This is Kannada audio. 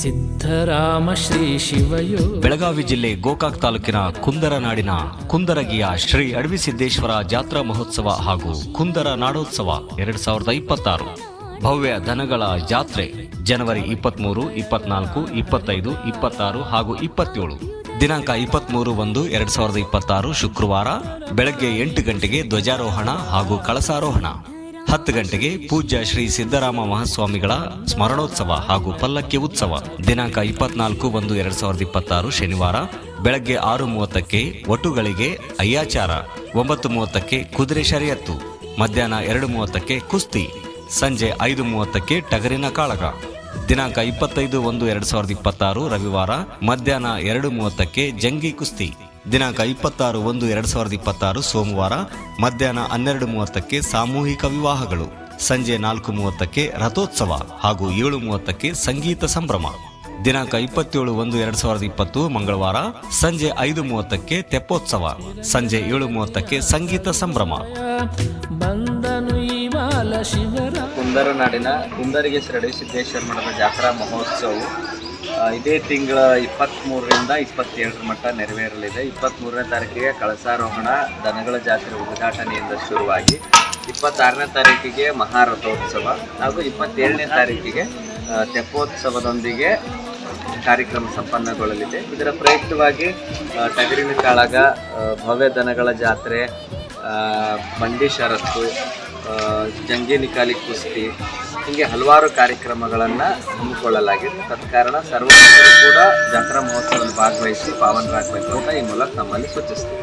ಸಿದ್ಧರಾಮ ಶ್ರೀ ಶಿವಯೋ. ಬೆಳಗಾವಿ ಜಿಲ್ಲೆ ಗೋಕಾಕ್ ತಾಲೂಕಿನ ಕುಂದರ ನಾಡಿನ ಕುಂದರಗಿಯ ಶ್ರೀ ಅಡವಿಸಿದ್ದೇಶ್ವರ ಜಾತ್ರಾ ಮಹೋತ್ಸವ ಹಾಗೂ ಕುಂದರ ನಾಡೋತ್ಸವ 2026 ಭವ್ಯ ದನಗಳ ಜಾತ್ರೆ ಜನವರಿ 23, 24, 25, 26 ಹಾಗೂ 27 ದಿನಾಂಕ 23/1/2026 ಶುಕ್ರವಾರ ಬೆಳಗ್ಗೆ 8 ಗಂಟೆಗೆ ಧ್ವಜಾರೋಹಣ ಹಾಗೂ ಕಳಸಾರೋಹಣ, 10 ಗಂಟೆಗೆ ಪೂಜ್ಯ ಶ್ರೀ ಸಿದ್ದರಾಮ ಮಹಾಸ್ವಾಮಿಗಳ ಸ್ಮರಣೋತ್ಸವ ಹಾಗೂ ಪಲ್ಲಕ್ಕಿ ಉತ್ಸವ. ದಿನಾಂಕ 24/1/2026 ಶನಿವಾರ ಬೆಳಗ್ಗೆ 6:30ಕ್ಕೆ ಒಟುಗಳಿಗೆ ಅಯ್ಯಾಚಾರ, 9:30ಕ್ಕೆ ಕುದುರೆ ಶರಿಯತ್ತು, ಮಧ್ಯಾಹ್ನ 2:30ಕ್ಕೆ ಕುಸ್ತಿ, ಸಂಜೆ 5:30ಕ್ಕೆ ಟಗರಿನ ಕಾಳಗ. ದಿನಾಂಕ 25/1/2026 ರವಿವಾರ ಮಧ್ಯಾಹ್ನ 2:30ಕ್ಕೆ ಜಂಗಿ ಕುಸ್ತಿ. ದಿನಾಂಕ 26/1/2026 ಸೋಮವಾರ ಮಧ್ಯಾಹ್ನ 12:30ಕ್ಕೆ ಸಾಮೂಹಿಕ ವಿವಾಹಗಳು, ಸಂಜೆ 4:30ಕ್ಕೆ ರಥೋತ್ಸವ ಹಾಗೂ 7:30ಕ್ಕೆ ಸಂಗೀತ ಸಂಭ್ರಮ. ದಿನಾಂಕ 27/1/2020 ಮಂಗಳವಾರ ಸಂಜೆ 5:30ಕ್ಕೆ ತೆಪ್ಪೋತ್ಸವ, ಸಂಜೆ 7:30ಕ್ಕೆ ಸಂಗೀತ ಸಂಭ್ರಮ. ಕುಂದರ ನಾಡಿನ ಕುಂದರಿಗೆ ಶ್ರೀ ಅಡವಿಸಿದ್ದೇಶ್ವರ ಮಠದ ಜಾತ್ರಾ ಮಹೋತ್ಸವವು ಇದೇ ತಿಂಗಳ 23ರಿಂದ 27 ಮಟ್ಟ ನೆರವೇರಲಿದೆ. 23ನೇ ತಾರೀಕಿಗೆ ಕಳಸಾರೋಹಣ ದನಗಳ ಜಾತ್ರೆ ಉದ್ಘಾಟನೆಯಿಂದ ಶುರುವಾಗಿ 26ನೇ ತಾರೀಕಿಗೆ ಮಹಾರಥೋತ್ಸವ ಹಾಗೂ 27ನೇ ತಾರೀಕಿಗೆ ತೆಪ್ಪೋತ್ಸವದೊಂದಿಗೆ ಕಾರ್ಯಕ್ರಮ ಸಂಪನ್ನಗೊಳ್ಳಲಿದೆ. ಇದರ ಪ್ರಯುಕ್ತವಾಗಿ ಟಗರಿನ ಕಾಳಗ, ಭವ್ಯ ದನಗಳ ಜಾತ್ರೆ, ಬಂಡಿ ಷರತ್ತು, ಜಂಗಿ ನಿಕಾಲಿ ಕುಸ್ತಿ ಹೀಗೆ ಹಲವಾರು ಕಾರ್ಯಕ್ರಮಗಳನ್ನು ಹಮ್ಮಿಕೊಳ್ಳಲಾಗಿದೆ. ತತ್ಕಾರಣ ಸರ್ವರಿಗೂ ಕೂಡ ಜಾತ್ರಾ ಮಹೋತ್ಸವದಲ್ಲಿ ಭಾಗವಹಿಸಿ ಪಾವನರಾಗಬೇಕು ಅಂತ ಈ ಮೂಲಕ ನಮ್ಮಲ್ಲಿ ಸೂಚಿಸ್ತೀವಿ.